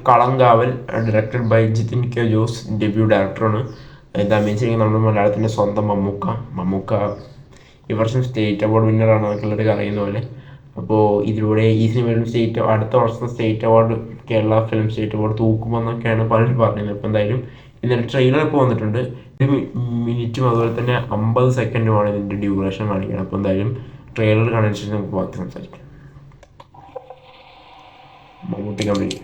Kalamkaval directed by Jithin K Jose, debut ഡയറക്ടറാണ്. ഇത് അഭിനയിച്ചിരിക്കുന്നത് നമ്മുടെ മലയാളത്തിൻ്റെ സ്വന്തം മമ്മൂക്ക ഈ വർഷം സ്റ്റേറ്റ് അവാർഡ് വിന്നറാണ് എന്നൊക്കെ അറിയുന്ന പോലെ. അപ്പോൾ ഇതിലൂടെ ഈ സിനിമയിലും അടുത്ത വർഷം state award, Kerala film state award തൂക്കുമെന്നൊക്കെയാണ് പലരും പറയുന്നത്. ഇപ്പോൾ എന്തായാലും ഇതിൻ്റെ ട്രെയിലർ ഇപ്പോൾ വന്നിട്ടുണ്ട്. 1 മിനിറ്റും അതുപോലെ തന്നെ 50 സെക്കൻഡുമാണ് ഇതിൻ്റെ ഡ്യൂറേഷൻ കാണിക്കുന്നത്. അപ്പോൾ എന്തായാലും ട്രെയിലർ കാണിച്ച ശേഷം നമുക്ക് ബാക്കി സംസാരിക്കാം. മമ്മൂട്ടി കമ്പനി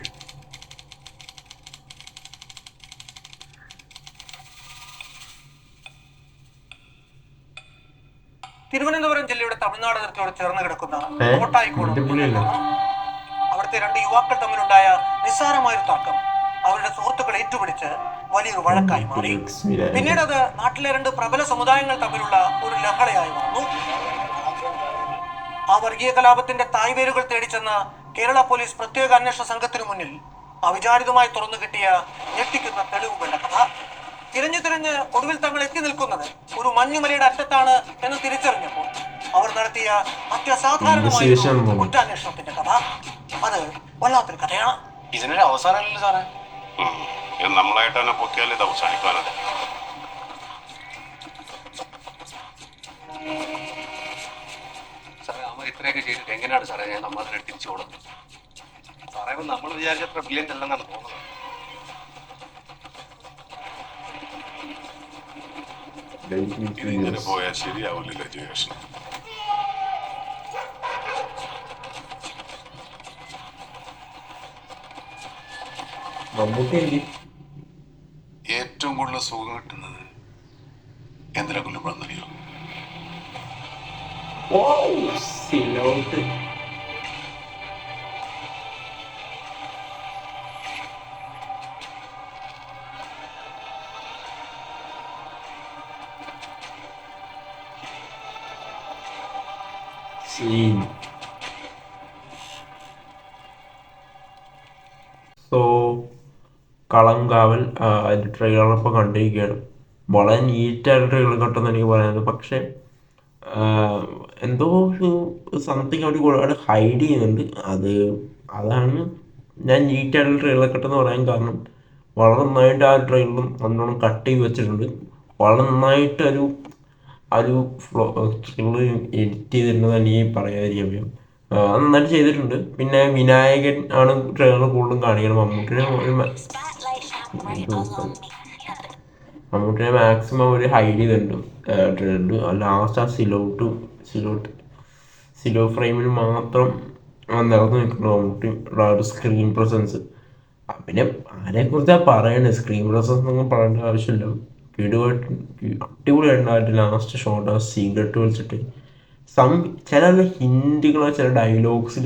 തിരുവനന്തപുരം ജില്ലയുടെ തമിഴ്നാട് അതിർത്തിയോട് ചേർന്ന് കിടക്കുന്ന കോട്ടായിക്കോട് അവിടുത്തെ 2 യുവാക്കൾ തമ്മിലുണ്ടായ നിസ്സാരമായൊരു തർക്കം അവരുടെ സുഹൃത്തുക്കൾ ഏറ്റുപിടിച്ച് വലിയൊരു വഴക്കായി മാറി. പിന്നീട് അത് നാട്ടിലെ 2 പ്രബല സമുദായങ്ങൾ തമ്മിലുള്ള ഒരു ലഹളയായി മാറുന്നു. ആ വർഗീയ കലാപത്തിന്റെ തായ്വേരുകൾ തേടിച്ചെന്ന കേരള പോലീസ് പ്രത്യേക അന്വേഷണ സംഘത്തിനു മുന്നിൽ അവിചാരിതമായി തുറന്നു കിട്ടിയ ഞെട്ടിക്കുന്ന തെളിവുകളുടെ കഥ. തിരഞ്ഞ് ഒടുവിൽ തങ്ങൾ എത്തി നിൽക്കുന്നത് ഒരു മഞ്ഞുമലയുടെ അറ്റത്താണ് എന്ന് തിരിച്ചറിഞ്ഞപ്പോൾ അവർ നടത്തിയ അത്യസാധാരണമായ കുറ്റാന്വേഷണത്തിന്റെ കഥ. അത് വല്ലാത്തൊരു കഥയാണ്. ഇതിനൊരു അവസാനമല്ലേ സാറേ? നമ്മളായിട്ട് തന്നെ പൊക്കിയാൽ ഇത് അവസാനിക്കാനത്. സാറേ, അവർ ഇത്രയൊക്കെ ചെയ്തിട്ട് എങ്ങനെയാണ് സാറേ ഞാൻ നമ്മളതിനെ തിരിച്ചു കൊടുക്കുന്നത്? സാറേ, നമ്മൾ വിചാരിച്ചത്ര ബ്രില്യൻ്റ് അല്ലെന്നാണ് തോന്നുന്നത്. ഇങ്ങനെ പോയാൽ ശരിയാവില്ലല്ലോ ജയകൃഷ്ണൻ. ഏറ്റവും കൂടുതൽ സുഖം കിട്ടുന്നത് എന്തിനെ കൊല്ലുമ്പോഴെന്നറിയോ? സോ കളങ്കാവൽ അതിൻ്റെ ട്രെയിലർ ഇപ്പോൾ കണ്ടിരിക്കുകയാണ്. വളരെ നീറ്റായിട്ട് ട്രെയിലർ കട്ടെന്ന് എനിക്ക് പറയാനുള്ളത്. പക്ഷേ എന്തോ ഒരു സംതിങ് അവർ ഒരുപാട് ഹൈഡ് ചെയ്യുന്നുണ്ട്. അതാണ് ഞാൻ നീറ്റായിട്ടുള്ള ട്രെയിലർ കട്ടെന്ന് പറയാൻ കാരണം. വളരെ നന്നായിട്ട് ആ ട്രെയിലറും നല്ലോണം കട്ട് ചെയ്ത് വെച്ചിട്ടുണ്ട്. വളരെ നന്നായിട്ട് ഒരു ട്രെയിലർ എഡിറ്റ് ചെയ്തിട്ടുണ്ടെന്ന് എനിക്ക് പറയാതിരിക്കാൻ. അത് നന്നായിട്ട് ചെയ്തിട്ടുണ്ട്. പിന്നെ വിനായകൻ ആണ് ട്രെയിലർ കൂടുതലും കാണിക്കണം. മമ്മൂട്ടിനെ മാക്സിമം ഒരു ഹൈഡ് ചെയ്തിട്ടുണ്ട് ട്രെയിലറിൽ. ലാസ്റ്റ് ആ സിലോ ഫ്രെയിമിൽ മാത്രം നിറഞ്ഞു നിൽക്കുന്നു മമ്മൂട്ടി ഒരു സ്ക്രീൻ പ്രസൻസ്. പിന്നെ ആരെക്കുറിച്ചാണ് പറയണത്? സ്ക്രീൻ പ്രസൻസ് ഒന്നും പറയേണ്ട ആവശ്യമില്ല. അടിപൊളിയായിട്ട് ലാസ്റ്റ് ഷോട്ട് ആ സീക്രട്ട് വെച്ചിട്ട് ചില ഹിന്റുകൾ, ചില ഡയലോഗ്സിൽ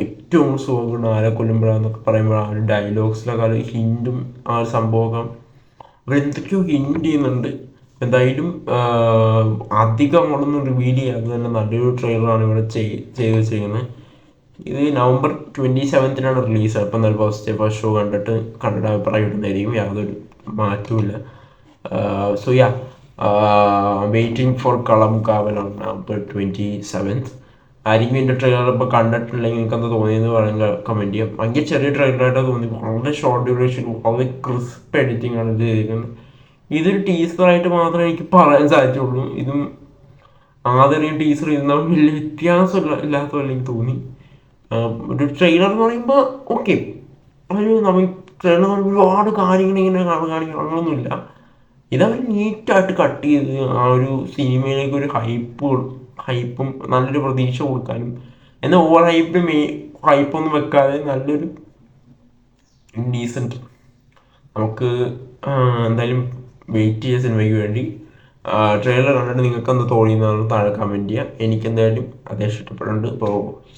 ഏറ്റവും സുഖം ആരെ കൊല്ലുമ്പോഴാന്നൊക്കെ പറയുമ്പോൾ ആ ഒരു ഡയലോഗ്സിലൊക്കെ ആ ഒരു ഹിൻറ്റും ആ ഒരു സംഭവമൊക്കെ അവരെന്തൊക്കെയോ ഹിൻറ്റ് ചെയ്യുന്നുണ്ട്. എന്തായാലും അധികം അങ്ങോട്ടൊന്നും റിവീൽ ചെയ്യാതെ തന്നെ നല്ലൊരു ട്രെയിലറാണ് ഇവിടെ ചെയ്ത് വെച്ചിരിക്കുന്നത്. ഇത് November 27 റിലീസ്. അപ്പം നല്ല ഫസ്റ്റ് ഷോ കണ്ടിട്ട് അഭിപ്രായം ഇടുന്നതായിരിക്കും. യാതൊരു മാറ്റവുമില്ല. So yeah, waiting for Kalamkaval on November 27. ആരെങ്കിലും എൻ്റെ ട്രെയിലർ ഇപ്പോൾ കണ്ടിട്ടില്ലെങ്കിൽ നിങ്ങൾക്ക് എന്താ തോന്നിയെന്ന് പറയുന്നത് കമൻറ്റ് ചെയ്യാം. ഭയങ്കര ചെറിയ ട്രെയിലറായിട്ടാണ് തോന്നി. വളരെ ഷോർട്ട് ഡ്യൂറേഷൻ, വളരെ ക്രിസ്പ് എഡിറ്റിംഗ് ആണ് ഇത് ചെയ്തിരിക്കുന്നത്. ഇതൊരു ടീസറായിട്ട് മാത്രമേ എനിക്ക് പറയാൻ സാധിച്ചുള്ളൂ. ഇതും ആദ്യം ടീസർ ഇരുന്നാൽ വലിയ വ്യത്യാസം ഇല്ലാത്ത പോലെ എനിക്ക് തോന്നി. ഒരു ട്രെയിലർ എന്ന് പറയുമ്പോൾ ഓക്കെ, നമ്മൾ ട്രെയിലർ ഒരുപാട് കാര്യങ്ങൾ ഇങ്ങനെ കാണിക്കണമെന്നൊന്നുമില്ല. ഇതവർ നീറ്റായിട്ട് കട്ട് ചെയ്ത് ആ ഒരു സിനിമയിലേക്ക് ഒരു ഹൈപ്പും നല്ലൊരു പ്രതീക്ഷ കൊടുക്കാനും, എന്നാൽ ഓവർ ഹൈപ്പൊന്നും വെക്കാതെ നല്ലൊരു ഡീസൻറ്റ്. നമുക്ക് എന്തായാലും വെയിറ്റ് ചെയ്യുക സിനിമയ്ക്ക് വേണ്ടി. ട്രെയിലർ കണ്ടിട്ട് നിങ്ങൾക്ക് എന്താ തോന്നിയെന്നാണ് താഴെ കമൻറ്റ് ചെയ്യുക. എനിക്കെന്തായാലും അതേ ഇഷ്ടപ്പെടുന്നുണ്ട്. അപ്പോൾ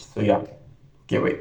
സോ യാ, ഓക്കെ ബൈ.